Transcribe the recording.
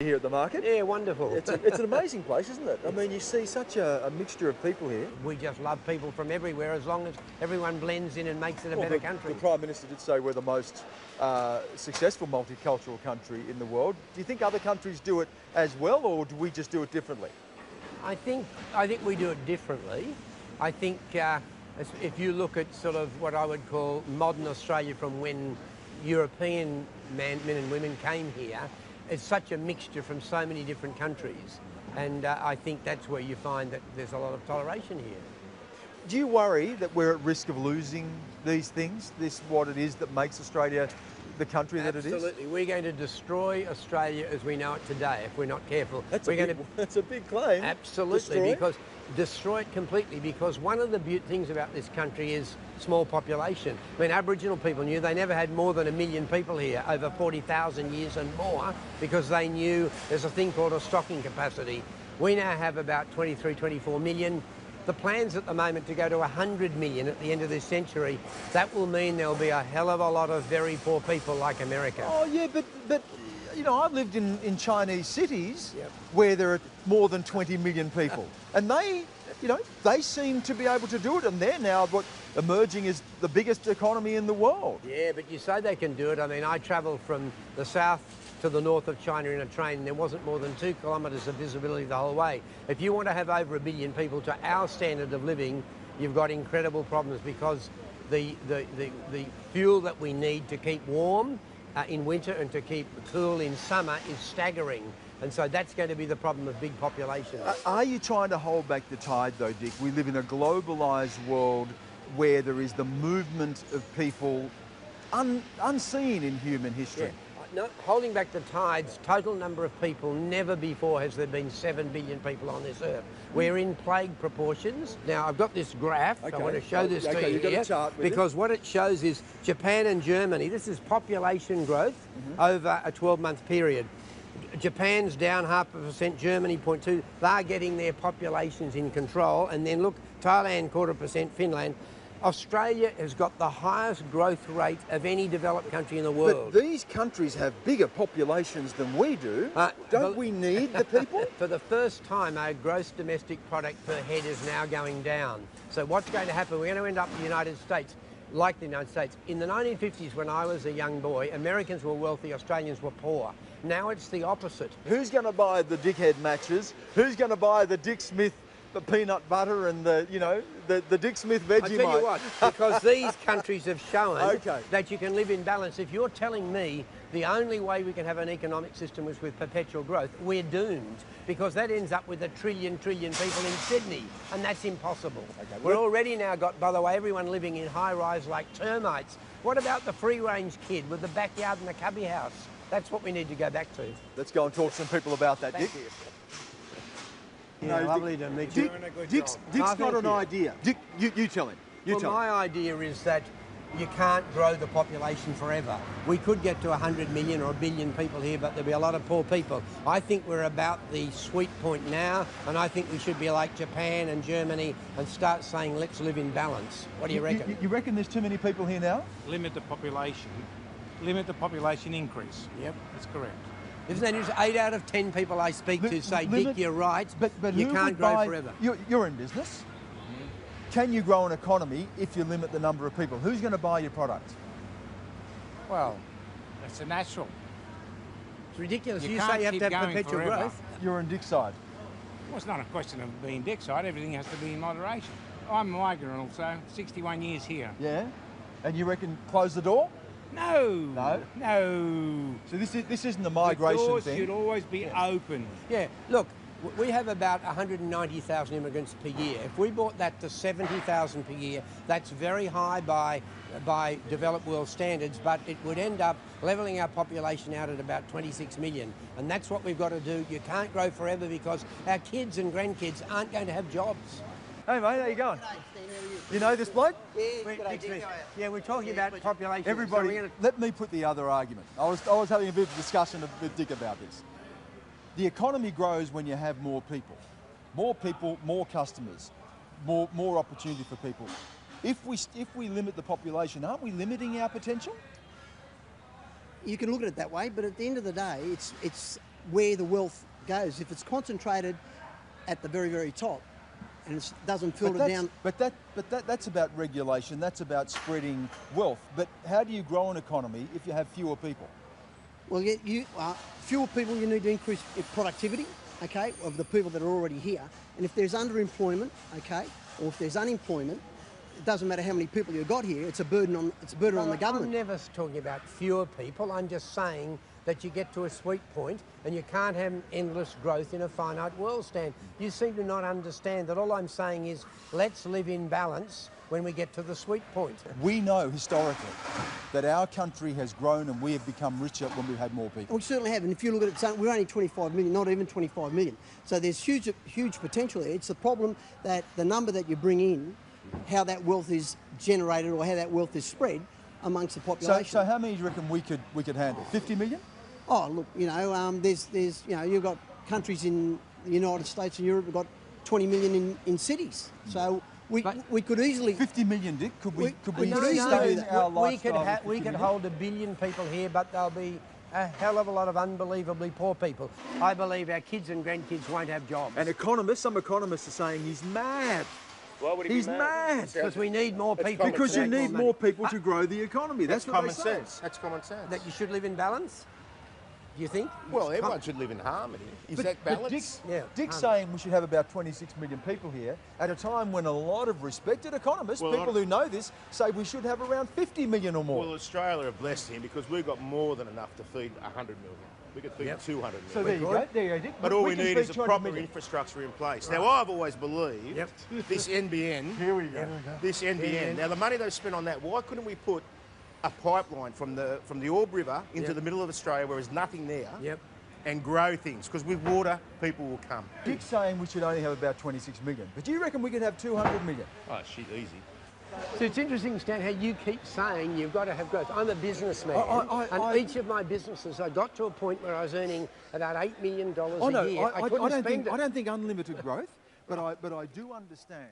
here at the market. Yeah, wonderful. It's an amazing place, isn't it? I mean, you see such a mixture of people here. We just love people from everywhere as long as everyone blends in and makes it a better country. The Prime Minister did say we're the most successful multicultural country in the world. Do you think other countries do it as well, or do we just do it differently? I think we do it differently. I think if you look at sort of what I would call modern Australia from when European men and women came here, it's such a mixture from so many different countries, and I think that's where you find that there's a lot of toleration here. Do you worry that we're at risk of losing these things, what it is that makes Australia the country that it is? Absolutely. We're going to destroy Australia as we know it today if we're not careful. That's a big claim. Absolutely, destroy it completely, because one of the things about this country is small population. I mean, Aboriginal people knew they never had more than 1 million people here over 40,000 years and more, because they knew there's a thing called a stocking capacity. We now have about 23, 24 million. The plan's at the moment to go to 100 million at the end of this century. That will mean there'll be a hell of a lot of very poor people like America. Oh yeah, but you know, I've lived in Chinese cities where there are more than 20 million people, and they seem to be able to do it, and they're now emerging as the biggest economy in the world. Yeah, but you say they can do it. I mean, I travelled from the south to the north of China in a train, and there wasn't more than 2 kilometres of visibility the whole way. If you want to have over 1 billion people to our standard of living, you've got incredible problems, because the fuel that we need to keep warm in winter and to keep cool in summer is staggering. And so that's going to be the problem of big populations. Are you trying to hold back the tide though, Dick? We live in a globalised world where there is the movement of people unseen in human history. Yeah. No, holding back the tides, total number of people, never before has there been 7 billion people on this earth. We're in plague proportions. Now, I've got this graph. Okay. I want to show this to you here, because what it shows is Japan and Germany. This is population growth over a 12-month period. Japan's down 0.5%, Germany 0.2%. They're getting their populations in control. And then look, Thailand 0.25%, Finland. Australia has got the highest growth rate of any developed country in the world. But these countries have bigger populations than we do. Don't we need the people? For the first time, our gross domestic product per head is now going down. So what's going to happen? We're going to end up in the United States, like the United States. In the 1950s, when I was a young boy, Americans were wealthy, Australians were poor. Now it's the opposite. Who's going to buy the Dickhead matches? Who's going to buy the Dick Smith peanut butter and the Dick Smith Vegemite? I tell you what, because these countries have shown that you can live in balance. If you're telling me the only way we can have an economic system is with perpetual growth, we're doomed, because that ends up with a trillion people in Sydney, and that's impossible. Okay, we're already now got, by the way, everyone living in high-rise like termites. What about the free-range kid with the backyard and the cubby house? That's what we need to go back to. Let's go and talk to some people about that, Dick. Thank you. Yeah, lovely to meet you. Dick's got an idea. Dick, you tell him. My idea is that you can't grow the population forever. We could get to 100 million or 1 billion people here, but there'll be a lot of poor people. I think we're about the sweet point now, and I think we should be like Japan and Germany and start saying, let's live in balance. What do you reckon? You reckon there's too many people here now? Limit the population increase. Yep. That's correct. Isn't that just 8 out of 10 people I speak to say, Dick, you're right, but you can't grow forever. You're in business. Can you grow an economy if you limit the number of people? Who's going to buy your product? Well, that's a natural. It's ridiculous. You say you have to have perpetual growth. You're on Dick's side. Well, it's not a question of being Dick's side. Everything has to be in moderation. I'm a migrant also, 61 years here. Yeah? And you reckon close the door? No. No? No. So this isn't the migration thing? The doors should always be open. Yeah, look, we have about 190,000 immigrants per year. If we brought that to 70,000 per year, that's very high by developed world standards, but it would end up levelling our population out at about 26 million. And that's what we've got to do. You can't grow forever because our kids and grandkids aren't going to have jobs. Hey mate, how you going? You know this bloke? Yeah, we're talking about population. Everybody, let me put the other argument. I was having a bit of a discussion with Dick about this. The economy grows when you have more people, more customers, more opportunity for people. If we limit the population, aren't we limiting our potential? You can look at it that way, but at the end of the day, it's where the wealth goes. If it's concentrated at the very, very top, and it doesn't filter down. But that's about regulation. That's about spreading wealth. But how do you grow an economy if you have fewer people? Well, fewer people, you need to increase productivity, okay, of the people that are already here. And if there's underemployment, okay, or if there's unemployment, it doesn't matter how many people you've got here. It's a burden on the government. I'm never talking about fewer people. I'm just saying that you get to a sweet point and you can't have endless growth in a finite world, Stan. You seem to not understand that. All I'm saying is let's live in balance when we get to the sweet point. We know historically that our country has grown and we have become richer when we've had more people. We certainly have, and if you look at it, we're only 25 million, not even 25 million. So there's huge potential there. It's the problem that the number that you bring in, how that wealth is generated or how that wealth is spread amongst the population. So how many do you reckon we could handle? 50 million? Oh, look, there's you've got countries in the United States and Europe have got 20 million in cities. So we could easily 50 million, Dick. Could we easily sustain do that. our lifestyle? We could hold 1 billion people here, but there'll be a hell of a lot of unbelievably poor people. I believe our kids and grandkids won't have jobs. And some economists are saying he's mad. Why would he He's be mad. Because we need more people. Because you need more people to grow the economy. That's what common they say. sense. That's common sense. That you should live in balance? Do you think? Well, everyone should live in harmony. Is that balance? Dick's saying we should have about 26 million people here at a time when a lot of respected economists, people who know this, say we should have around 50 million or more. Well, Australia have blessed him because we've got more than enough to feed 100 million. We could feed 200 million. So there you go. There you go, Dick. But all we need is a proper infrastructure in place. Now, I've always believed this NBN. Here we go. This NBN. Now, the money they spent on that, why couldn't we put a pipeline from the Orb River into the middle of Australia where there's nothing there and grow things? Because with water, people will come. Dick's saying we should only have about 26 million. But do you reckon we could have 200 million? Oh, shit, easy. So it's interesting, Stan, how you keep saying you've got to have growth. I'm a businessman, and each of my businesses, I got to a point where I was earning about $8 million a year. I couldn't spend it. I don't think unlimited growth, but I do understand.